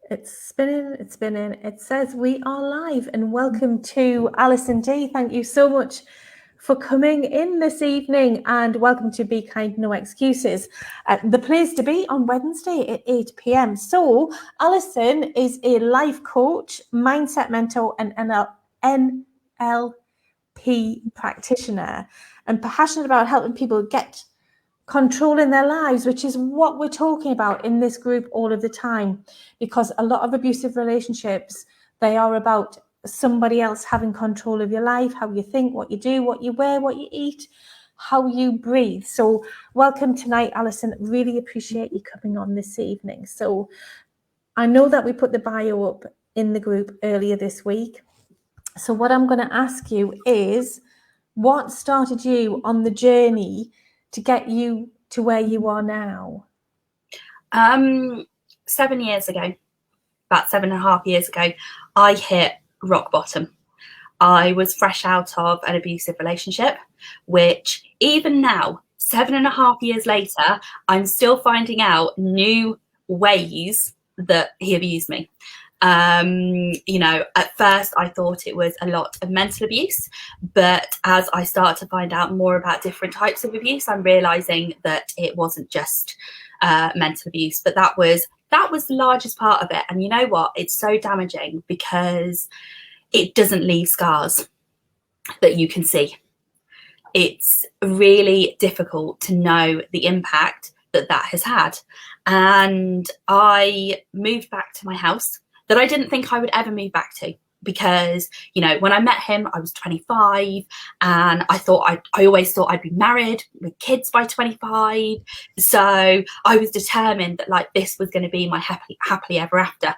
It's spinning, it's spinning. It says we are live, and welcome to Alison Dee. Thank you so much for coming in this evening, and welcome to Be Kind, No Excuses, the place to be on Wednesday at 8 p.m. So Alison is a life coach, mindset mentor, and NLP practitioner, and passionate about helping people get control in their lives, which is what we're talking about in this group all of the time, because a lot of abusive relationships, they are about somebody else having control of your life, how you think, what you do, what you wear, what you eat, how you breathe. So welcome tonight, Alison. Really appreciate you coming on this evening. So I know that we put the bio up in the group earlier this week. So what I'm going to ask you is, what started you on the journey to get you to where you are now? 7 years ago, about 7.5 years ago, I hit rock bottom. I was fresh out of an abusive relationship, which even now, 7.5 years later, I'm still finding out new ways that he abused me. At first I thought it was a lot of mental abuse, but as I start to find out more about different types of abuse, I'm realizing that it wasn't just mental abuse, but that was the largest part of it. And you know what? It's so damaging because it doesn't leave scars that you can see. It's really difficult to know the impact that has had. And I moved back to my house that I didn't think I would ever move back to, because, when I met him, I was 25, and I always thought I'd be married with kids by 25. So I was determined that this was going to be my happily ever after.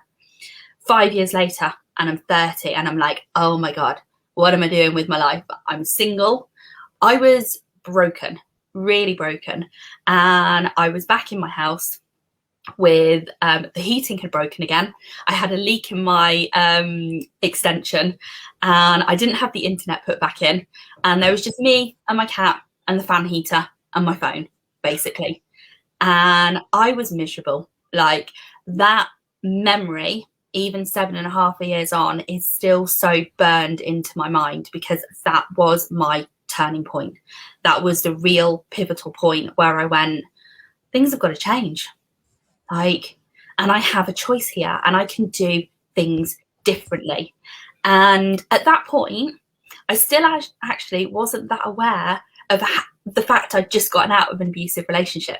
5 years later, and I'm 30, and I'm like, oh my God, what am I doing with my life? I'm single. I was broken, really broken. And I was back in my house with the heating had broken again. I had a leak in my extension, and I didn't have the internet put back in, and there was just me and my cat and the fan heater and my phone, basically. And I was miserable. That memory, even 7.5 years on, is still so burned into my mind, because that was my turning point. That was the real pivotal point where I went, things have got to change. And I have a choice here, and I can do things differently. And at that point, I still actually wasn't that aware of the fact I'd just gotten out of an abusive relationship.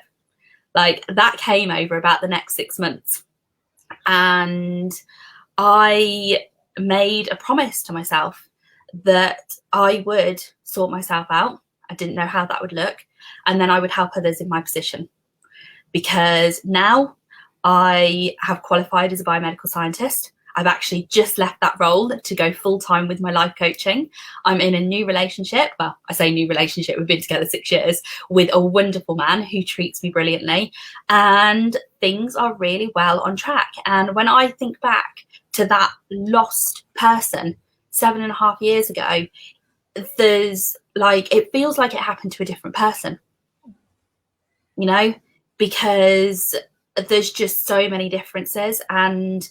That came over about the next 6 months. And I made a promise to myself that I would sort myself out. I didn't know how that would look. And then I would help others in my position. Because now I have qualified as a biomedical scientist. I've actually just left that role to go full-time with my life coaching. I'm in a new relationship. Well, I say new relationship, we've been together 6 years, with a wonderful man who treats me brilliantly. And things are really well on track. And when I think back to that lost person 7.5 years ago, there's it feels like it happened to a different person, because there's just so many differences, and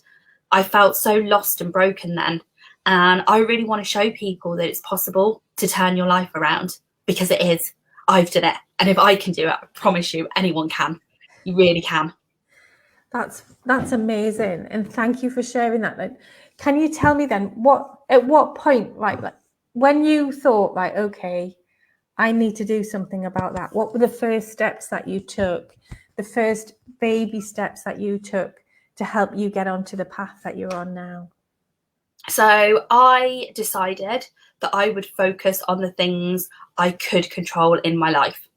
I felt so lost and broken then. And I really want to show people that it's possible to turn your life around, because it is. I've done it, and if I can do it, I promise you anyone can. You really can. That's amazing, and thank you for sharing that. Can you tell me then, at what point, when you thought, okay, I need to do something about that? What were the first steps that you took, the first baby steps that you took to help you get onto the path that you're on now? So I decided that I would focus on the things I could control in my life.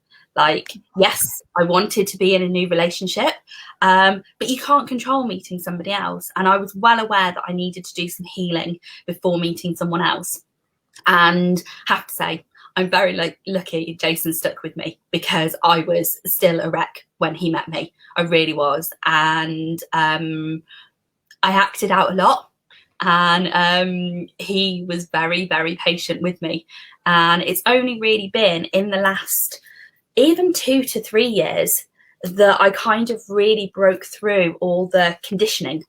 Yes, I wanted to be in a new relationship, but you can't control meeting somebody else. And I was well aware that I needed to do some healing before meeting someone else. And have to say, I'm very lucky Jason stuck with me, because I was still a wreck when he met me. I really was. And I acted out a lot. And he was very, very patient with me. And it's only really been in the last even 2 to 3 years that I kind of really broke through all the conditioning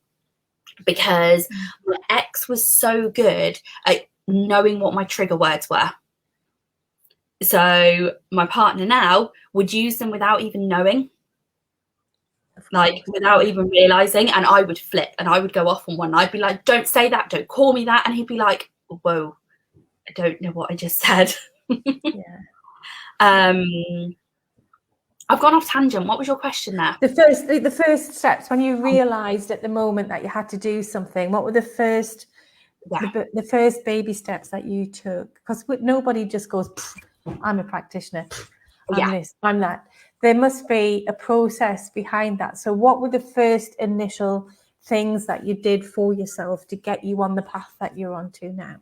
because my ex was so good at knowing what my trigger words were. So my partner now would use them without even knowing, like without even realizing, and I would flip and I would go off on one. I'd be like, don't say that, don't call me that. And he'd be like, whoa, I don't know what I just said. Yeah. I've gone off tangent. What was your question there? The first steps, when you realized at the moment that you had to do something, what were the first baby steps that you took? Because nobody just goes, I'm a practitioner, I'm this, I'm that. There must be a process behind that. So what were the first initial things that you did for yourself to get you on the path that you're on to now?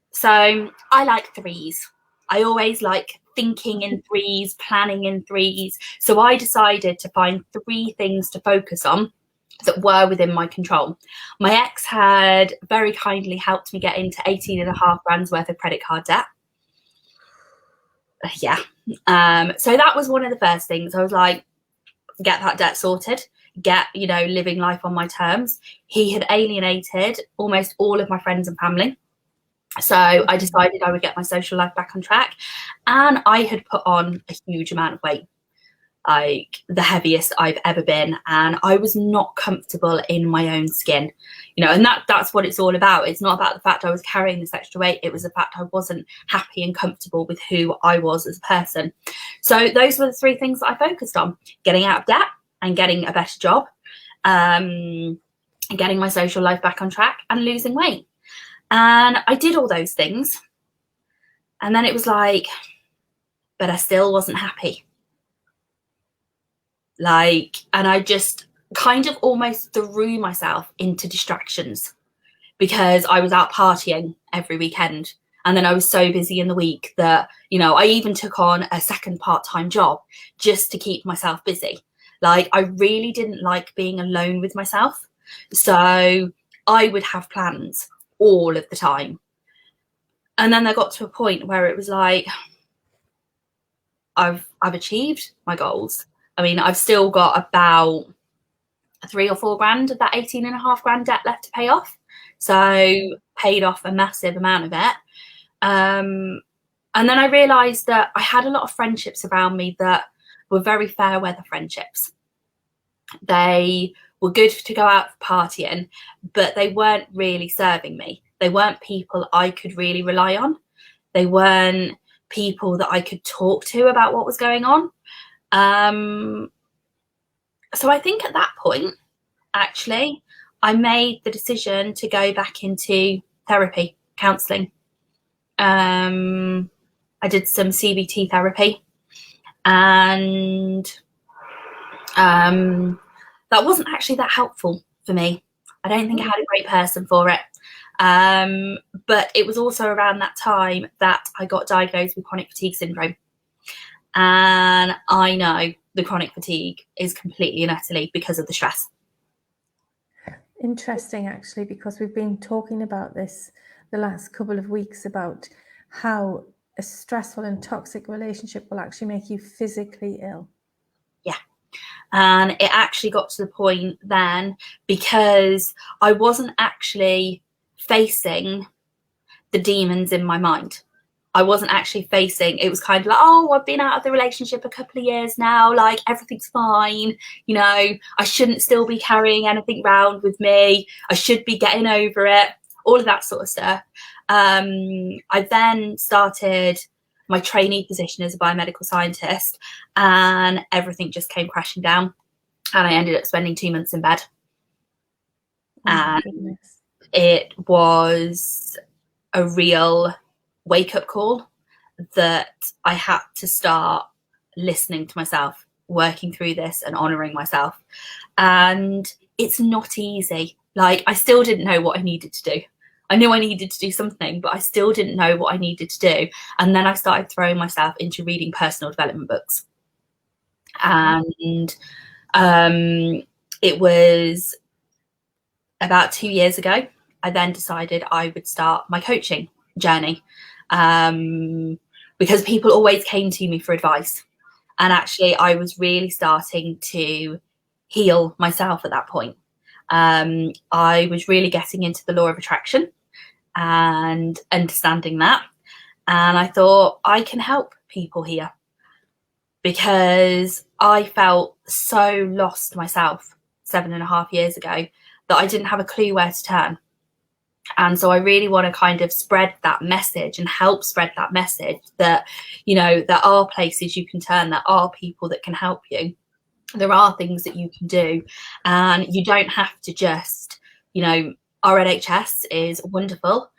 So I like threes. I always like thinking in threes, planning in threes. So I decided to find 3 things to focus on that were within my control. My ex had very kindly helped me get into 18.5 grand's worth of credit card debt. So that was one of the first things. I was like, get that debt sorted, get, living life on my terms. He had alienated almost all of my friends and family. So I decided I would get my social life back on track, and I had put on a huge amount of weight, like the heaviest I've ever been, and I was not comfortable in my own skin, and that's what it's all about. It's not about the fact I was carrying this extra weight. It was the fact I wasn't happy and comfortable with who I was as a person. So those were the 3 things that I focused on: getting out of debt and getting a better job, and getting my social life back on track and losing weight. And I did all those things. And then it was like, but I still wasn't happy. And I just kind of almost threw myself into distractions, because I was out partying every weekend. And then I was so busy in the week that, I even took on a second part-time job just to keep myself busy. I really didn't like being alone with myself. So I would have plans all of the time. And then I got to a point where it was like, I've achieved my goals. I mean, I've still got about 3 or 4 grand of that 18.5 grand debt left to pay off. So paid off a massive amount of it. And then I realized that I had a lot of friendships around me that were very fair weather friendships. They were good to go out partying, but they weren't really serving me. They weren't people I could really rely on. They weren't people that I could talk to about what was going on. So I think at that point, actually, I made the decision to go back into therapy, counselling. I did some CBT therapy, and that wasn't actually that helpful for me. I don't think I had a great person for it. But it was also around that time that I got diagnosed with chronic fatigue syndrome. And I know the chronic fatigue is completely and utterly because of the stress. Interesting, actually, because we've been talking about this the last couple of weeks, about how a stressful and toxic relationship will actually make you physically ill. Yeah. And it actually got to the point then, because I wasn't actually facing the demons in my mind. I wasn't actually facing, it was kind of like, oh, I've been out of the relationship a couple of years now, everything's fine, I shouldn't still be carrying anything around with me, I should be getting over it, all of that sort of stuff. I then started my trainee position as a biomedical scientist, and everything just came crashing down, and I ended up spending 2 months in bed. And it was a real wake-up call that I had to start listening to myself, working through this and honouring myself. And it's not easy. I still didn't know what I needed to do. I knew I needed to do something, but I still didn't know what I needed to do. And then I started throwing myself into reading personal development books. And it was about 2 years ago, I then decided I would start my coaching journey, because people always came to me for advice. And actually, I was really starting to heal myself at that point. I was really getting into the law of attraction and understanding that. And I thought, I can help people here, because I felt so lost myself 7.5 years ago that I didn't have a clue where to turn. And so I really want to kind of spread that message and help spread that message that, you know, there are places you can turn, there are people that can help you. There are things that you can do, and you don't have to just, you know, our NHS is wonderful,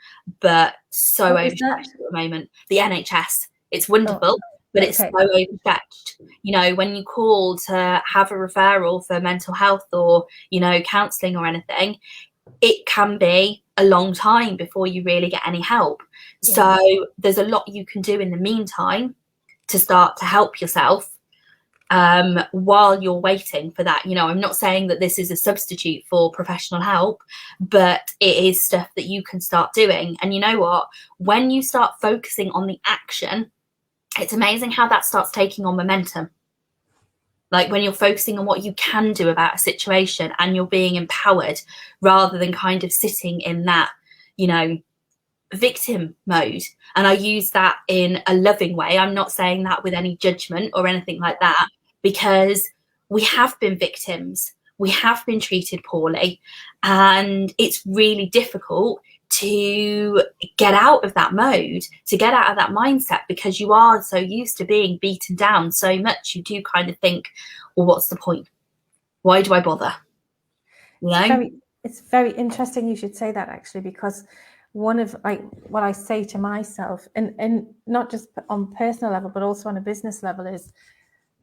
but so overstretched at the moment. The NHS, it's wonderful, but it's so overstretched. You know, when you call to have a referral for mental health or, you know, counselling or anything, it can be a long time before you really get any help. Yeah. So there's a lot you can do in the meantime to start to help yourself while you're waiting for that. You know, I'm not saying that this is a substitute for professional help, but it is stuff that you can start doing. And you know what? When you start focusing on the action, it's amazing how that starts taking on momentum. Like when you're focusing on what you can do about a situation and you're being empowered rather than kind of sitting in that, you know, victim mode. And I use that in a loving way. I'm not saying that with any judgment or anything like that, because we have been victims. We have been treated poorly, and it's really difficult to get out of that mode, to get out of that mindset, because you are so used to being beaten down so much. You do kind of think, well, what's the point? Why do I bother? You know? It's very interesting you should say that, actually, because one of like what I say to myself, and not just on personal level, but also on a business level, is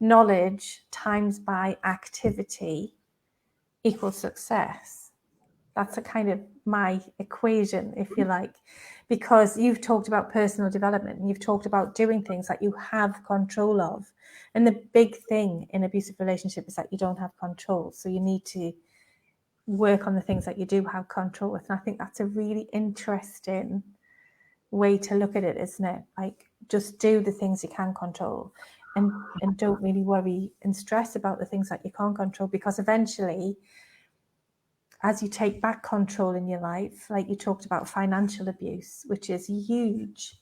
knowledge times by activity equals success. That's a kind of my equation, if you like, because you've talked about personal development and you've talked about doing things that you have control of. And the big thing in abusive relationship is that you don't have control. So you need to work on the things that you do have control with. And I think that's a really interesting way to look at it, isn't it? Like, just do the things you can control, and don't really worry and stress about the things that you can't control, because eventually, as you take back control in your life, like you talked about financial abuse, which is huge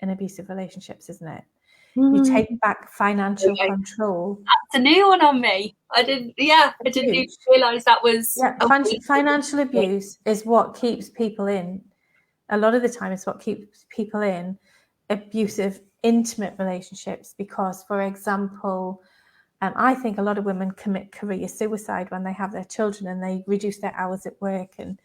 in abusive relationships, isn't it? You take back financial control. That's a new one on me. I didn't even realise that was... Financial abuse is what keeps people in. A lot of the time, it's what keeps people in abusive, intimate relationships, because, for example, I think a lot of women commit career suicide when they have their children and they reduce their hours at work, and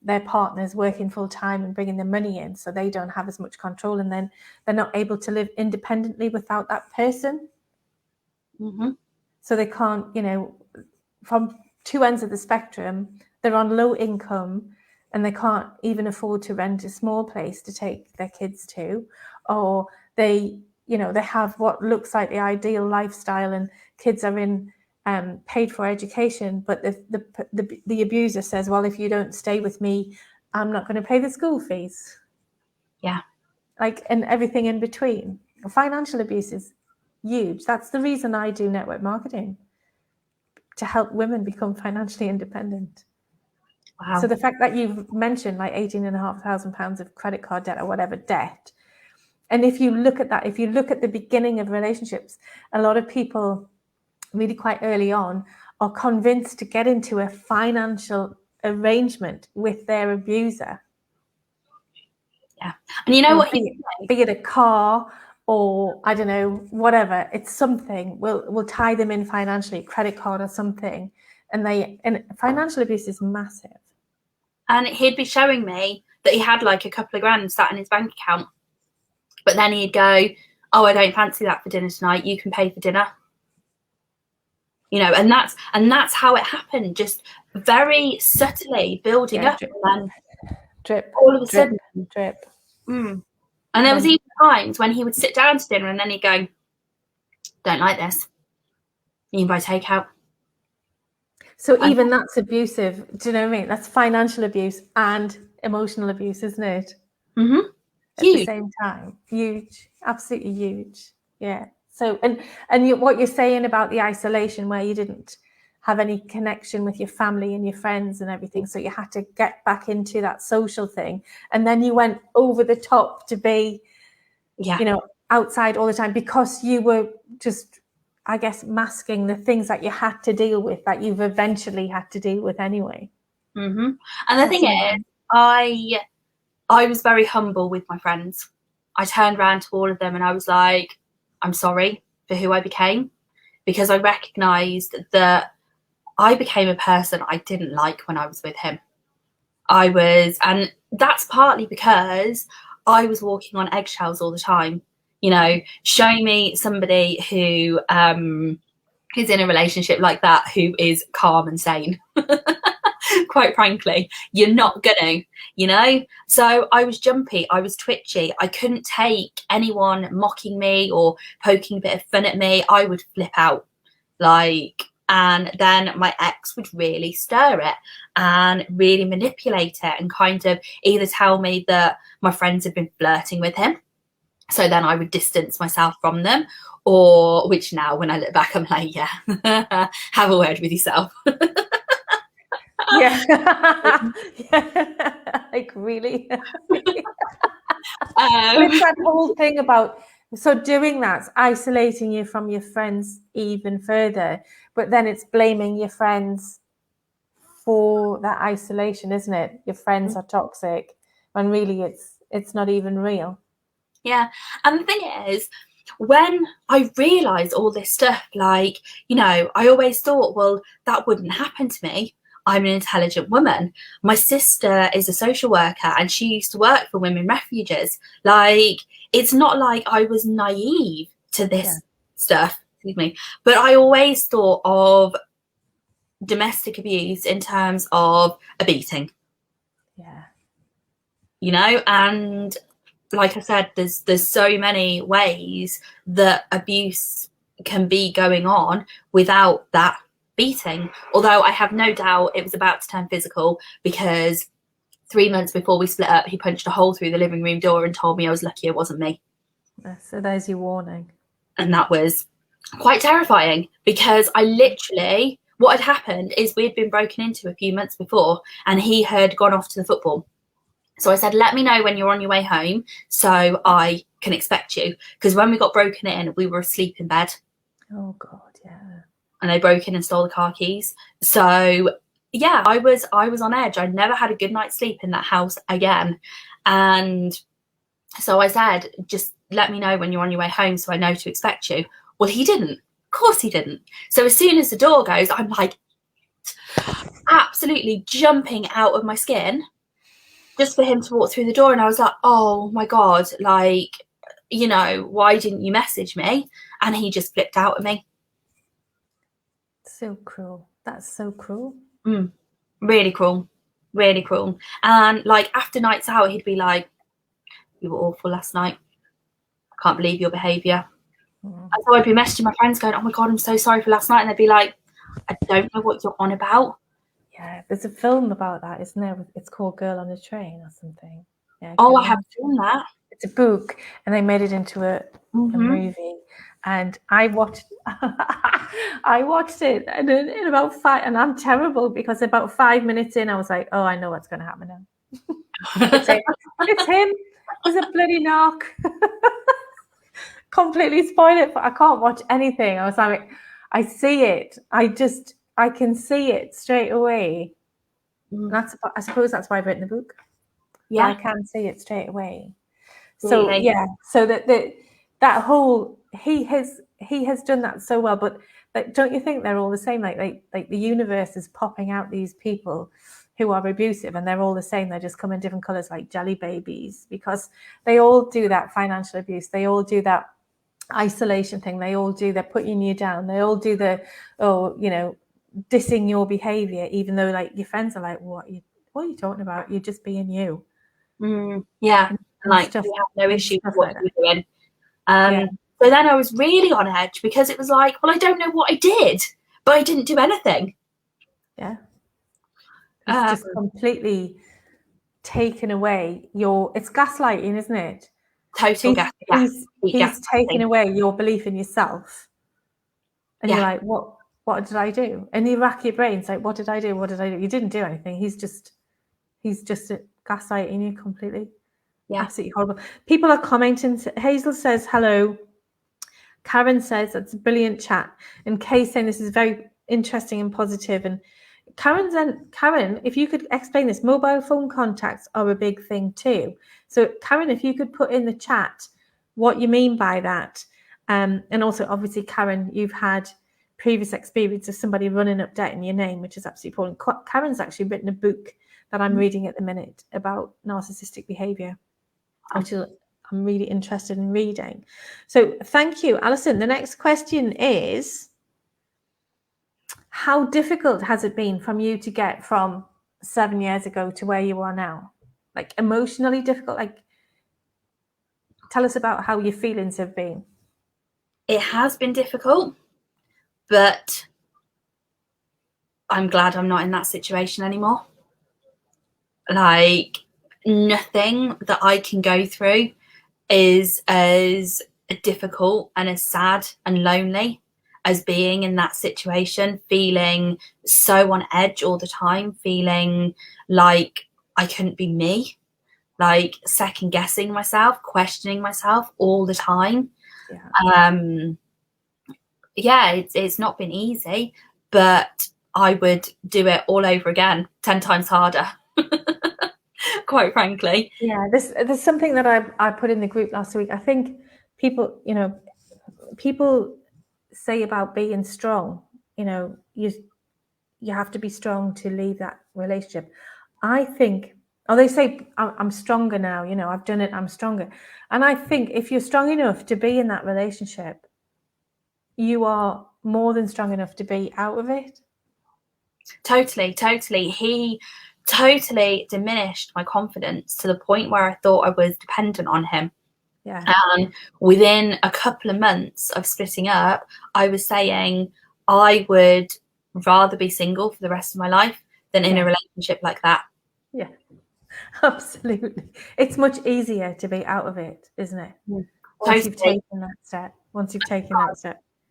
their partner's working full time and bringing the money in, so they don't have as much control, and then they're not able to live independently without that person. Mm-hmm. So they can't, you know, from two ends of the spectrum, they're on low income and they can't even afford to rent a small place to take their kids to, or they, you know, they have what looks like the ideal lifestyle and kids are in paid for education, but the abuser says, well, if you don't stay with me, I'm not going to pay the school fees. Yeah. Like, and everything in between. Financial abuse is huge. That's the reason I do network marketing, to help women become financially independent. Wow. So the fact that you've mentioned like £18,500 of credit card debt or whatever debt, and if you look at that, if you look at the beginning of relationships, a lot of people really quite early on are convinced to get into a financial arrangement with their abuser. Yeah. And you know what? Be it a car or, I don't know, whatever, it's something will tie them in financially, credit card or something. And financial abuse is massive. And he'd be showing me that he had like a couple of grand sat in his bank account, but then he'd go, oh, I don't fancy that for dinner tonight, you can pay for dinner. You know, and that's how it happened, just very subtly building up, drip, and then drip, all of a sudden, drip. And there was even times when he would sit down to dinner and then he'd go, don't like this, you can buy takeout. So even that's abusive. Do you know what I mean? That's financial abuse and emotional abuse, isn't it? Mm-hmm. At the same time. Huge. Absolutely huge. Yeah. So, and what you're saying about the isolation, where you didn't have any connection with your family and your friends and everything. So you had to get back into that social thing. And then you went over the top to be, you know, outside all the time because you were just, I guess, masking the things that you had to deal with that you've eventually had to deal with anyway. And the thing is, I was very humble with my friends. I turned around to all of them and I was like, I'm sorry for who I became, because I recognised that I became a person I didn't like when I was with him. And that's partly because I was walking on eggshells all the time. You know, showing me somebody who is in a relationship like that, who is calm and sane. Quite frankly, you're not gonna, you know. So I was jumpy, I was twitchy, I couldn't take anyone mocking me or poking a bit of fun at me. I would flip out, like, and then my ex would really stir it and really manipulate it and kind of either tell me that my friends had been flirting with him, so then I would distance myself from them, or, which now when I look back I'm like, yeah, have a word with yourself. Yeah. Like, really? It's that whole thing about, so doing that's isolating you from your friends even further, but then it's blaming your friends for that isolation, isn't it? Your friends are toxic when really it's not even real. Yeah. And the thing is, when I realised all this stuff, like, you know, I always thought, well, that wouldn't happen to me. I'm an intelligent woman. My sister is a social worker and she used to work for women refuges. Like, it's not like I was naive to this stuff, excuse me, but I always thought of domestic abuse in terms of a beating. Yeah. You know, and like I said, there's so many ways that abuse can be going on without that beating. Although I have no doubt it was about to turn physical, because 3 months before we split up, he punched a hole through the living room door and told me I was lucky it wasn't me. So there's your warning. And that was quite terrifying, because I literally, what had happened is we had been broken into a few months before and he had gone off to the football. So I said, let me know when you're on your way home so I can expect you. Because when we got broken in, we were asleep in bed. Oh, God, yeah. And they broke in and stole the car keys. So, yeah, I was on edge. I'd never had a good night's sleep in that house again. And so I said, just let me know when you're on your way home so I know to expect you. Well, he didn't. Of course he didn't. So as soon as the door goes, I'm like absolutely jumping out of my skin, just for him to walk through the door. And I was like, oh my God, like, you know, why didn't you message me? And he just flipped out at me. So cruel. That's so cruel. Really cruel. Really cruel. And like after nights out, he'd be like, you were awful last night. I can't believe your behaviour. And so I'd be messaging my friends going, oh my God, I'm so sorry for last night. And they'd be like, I don't know what you're on about. Yeah, there's a film about that, isn't there? It's called Girl on a Train or something. Yeah, oh, I have seen that. It's a book and they made it into a movie. And I watched it and in about 5, and I'm terrible because about 5 minutes in I was like, oh, I know what's going to happen now. It's him. There's a bloody knock. Completely spoil it, but I can't watch anything. I was like, I see it. I can see it straight away. I suppose that's why I've written the book. Yeah, I can see it straight away. So really? Yeah, so that whole he has done that so well. But don't you think they're all the same? Like the universe is popping out these people who are abusive, and they're all the same. They just come in different colors, like jelly babies, because they all do that financial abuse. They all do that isolation thing. They all do. They're putting you down. They all do the dissing your behavior, even though like your friends are like, what are you talking about? You're just being you. Yeah, and like stuff, we have no issue with what you're doing. So then I was really on edge because it was like, well, I don't know what I did, but I didn't do anything. Yeah, it's just completely taken away it's gaslighting, isn't it? Total gaslighting. He's taken away your belief in yourself, and you're like, what what did I do? And you rack your brains like, what did I do? What did I do? You didn't do anything. He's just gaslighting you completely. Yeah. Absolutely horrible. People are commenting. Hazel says hello. Karen says that's a brilliant chat. And Kay saying this is very interesting and positive. And Karen, if you could explain this, mobile phone contacts are a big thing too. So Karen, if you could put in the chat what you mean by that. And also, obviously, Karen, you've had previous experience of somebody running up debt in your name, which is absolutely appalling. Karen's actually written a book that I'm reading at the minute about narcissistic behavior, which I'm really interested in reading. So thank you, Alison. The next question is, how difficult has it been from you to get from 7 years ago to where you are now? Like emotionally difficult? Like, tell us about how your feelings have been. It has been difficult, but I'm glad I'm not in that situation anymore. Like, nothing that I can go through is as difficult and as sad and lonely as being in that situation, feeling so on edge all the time, feeling like I couldn't be me, like second guessing myself, questioning myself all the time. It's not been easy, but I would do it all over again 10 times harder. Quite frankly. Yeah, there's something that I put in the group last week. I think people say about being strong, you have to be strong to leave that relationship. I think, they say I'm stronger now, I've done it, I'm stronger. And I think if you're strong enough to be in that relationship, you are more than strong enough to be out of it. Totally. He totally diminished my confidence to the point where I thought I was dependent on him. Yeah. And within a couple of months of splitting up, I was saying I would rather be single for the rest of my life than in a relationship like that. Yeah, absolutely. It's much easier to be out of it, isn't it? Once you've taken that step.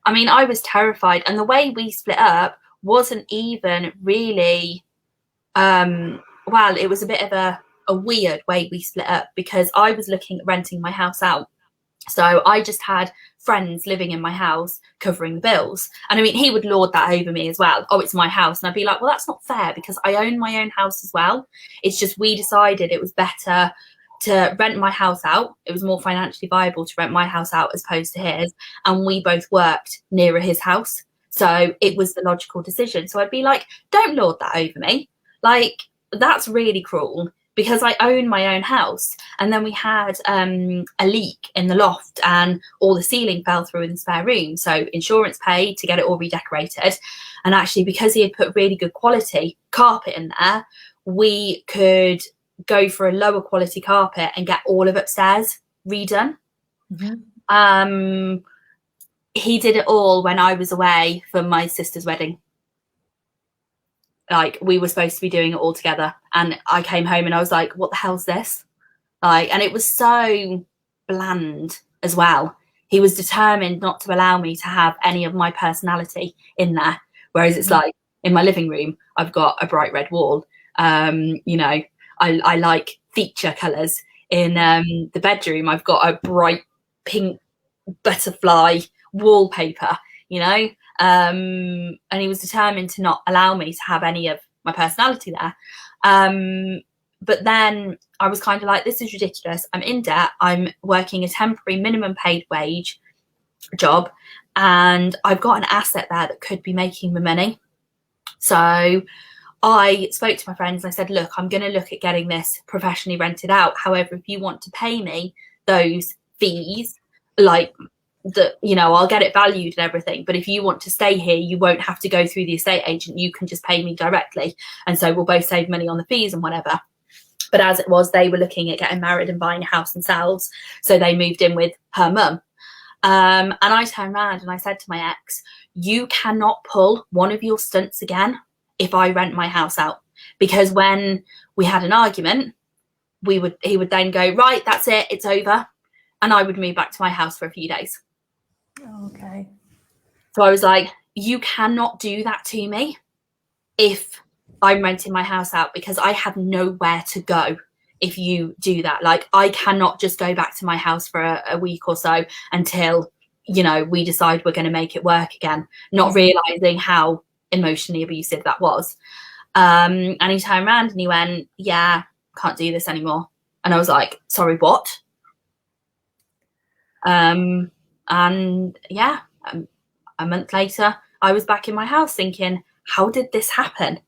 I mean, I was terrified. And the way we split up wasn't even really, it was a bit of a weird way we split up, because I was looking at renting my house out. So I just had friends living in my house covering the bills. And I mean, he would lord that over me as well. Oh, it's my house. And I'd be like, well, that's not fair, because I own my own house as well. It's just we decided it was better to rent my house out. It was more financially viable to rent my house out as opposed to his. And we both worked nearer his house. So it was the logical decision. So I'd be like, don't lord that over me. Like, that's really cruel, because I own my own house. And then we had a leak in the loft and all the ceiling fell through in the spare room. So insurance paid to get it all redecorated. And actually, because he had put really good quality carpet in there, we could go for a lower quality carpet and get all of upstairs redone. Mm-hmm. He did it all when I was away for my sister's wedding. Like, we were supposed to be doing it all together, and I came home and I was like, what the hell's this? Like, and it was so bland as well. He was determined not to allow me to have any of my personality in there. Whereas it's like, in my living room, I've got a bright red wall. I like feature colours. In the bedroom, I've got a bright pink butterfly wallpaper, and he was determined to not allow me to have any of my personality there. But then I was kind of like, this is ridiculous. I'm in debt. I'm working a temporary minimum paid wage job, and I've got an asset there that could be making me money. So I spoke to my friends and I said, look, I'm going to look at getting this professionally rented out. However, if you want to pay me those fees, like, I'll get it valued and everything. But if you want to stay here, you won't have to go through the estate agent. You can just pay me directly. And so we'll both save money on the fees and whatever. But as it was, they were looking at getting married and buying a house themselves. So they moved in with her mum. And I turned around and I said to my ex, you cannot pull one of your stunts again if I rent my house out. Because when we had an argument, he would then go, right, that's it, it's over. And I would move back to my house for a few days. Okay. So I was like, you cannot do that to me if I'm renting my house out, because I have nowhere to go if you do that. Like, I cannot just go back to my house for a week or so until, you know, we decide we're going to make it work again, not realizing how emotionally abusive that was. And he turned around and he went, yeah, can't do this anymore. And I was like, sorry, what? And yeah, a month later, I was back in my house thinking, how did this happen?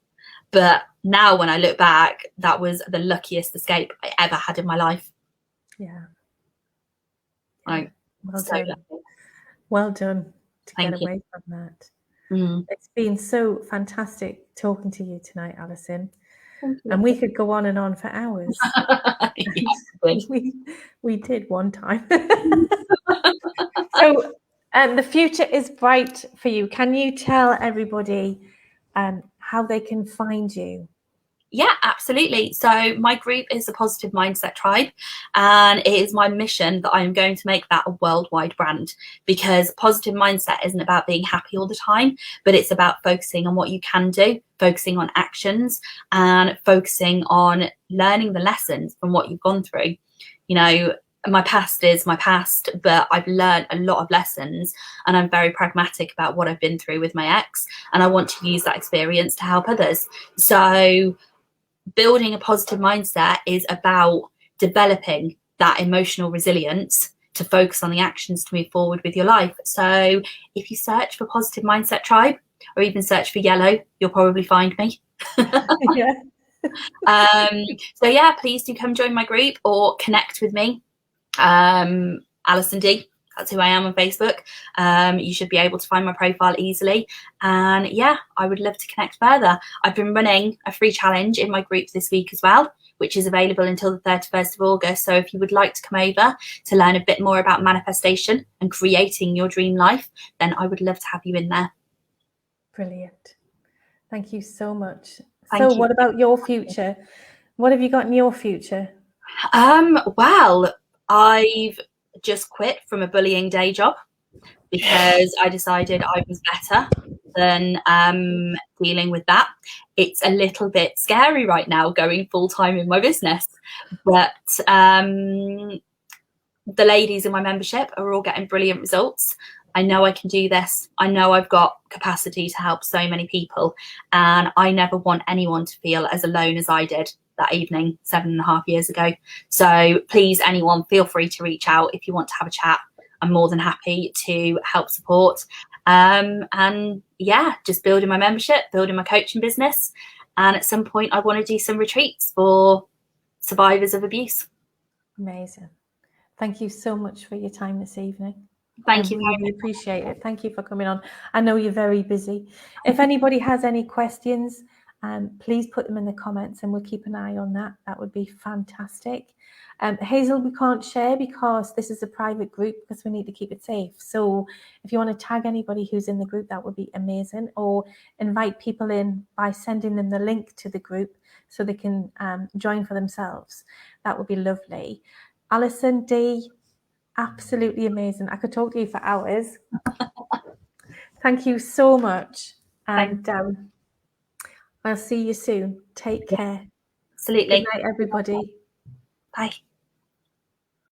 But now when I look back, that was the luckiest escape I ever had in my life. Yeah. Like, Well so done. lucky. Well done to Thank get you. away from that. Mm. It's been so fantastic talking to you tonight, Alison. Thank you. And we could go on and on for hours. Yeah, we did one time. So the future is bright for you. Can you tell everybody how they can find you? Yeah, absolutely. So my group is the Positive Mindset Tribe, and it is my mission that I am going to make that a worldwide brand, because positive mindset isn't about being happy all the time, but it's about focusing on what you can do, focusing on actions, and focusing on learning the lessons from what you've gone through. You know, my past is my past, but I've learned a lot of lessons, and I'm very pragmatic about what I've been through with my ex, and I want to use that experience to help others. So building a positive mindset is about developing that emotional resilience to focus on the actions to move forward with your life. So if you search for Positive Mindset Tribe, or even search for yellow, you'll probably find me. Yeah. So yeah, please do come join my group or connect with me. Alison Dee, that's who I am on Facebook. You should be able to find my profile easily. And yeah, I would love to connect further. I've been running a free challenge in my group this week as well, which is available until the 31st of August. So if you would like to come over to learn a bit more about manifestation and creating your dream life, then I would love to have you in there. Brilliant. Thank you so much. Thank you. What about your future? What have you got in your future? Well, I've just quit from a bullying day job because I decided I was better than dealing with that. It's a little bit scary right now going full time in my business, but the ladies in my membership are all getting brilliant results. I know I can do this. I know I've got capacity to help so many people, and I never want anyone to feel as alone as I did that evening 7.5 years ago. So please, anyone, feel free to reach out if you want to have a chat. I'm more than happy to help support. And yeah, just building my membership, building my coaching business. And at some point, I want to do some retreats for survivors of abuse. Amazing. Thank you so much for your time this evening. Thank you. I really appreciate it. Thank you for coming on. I know you're very busy. If anybody has any questions, please put them in the comments and we'll keep an eye on that. That would be fantastic. Hazel, we can't share because this is a private group because we need to keep it safe. So if you want to tag anybody who's in the group, that would be amazing. Or invite people in by sending them the link to the group so they can join for themselves. That would be lovely. Alison Dee, absolutely amazing. I could talk to you for hours. Thank you so much. And I'll see you soon. Take care. Absolutely. Good night, everybody. Bye.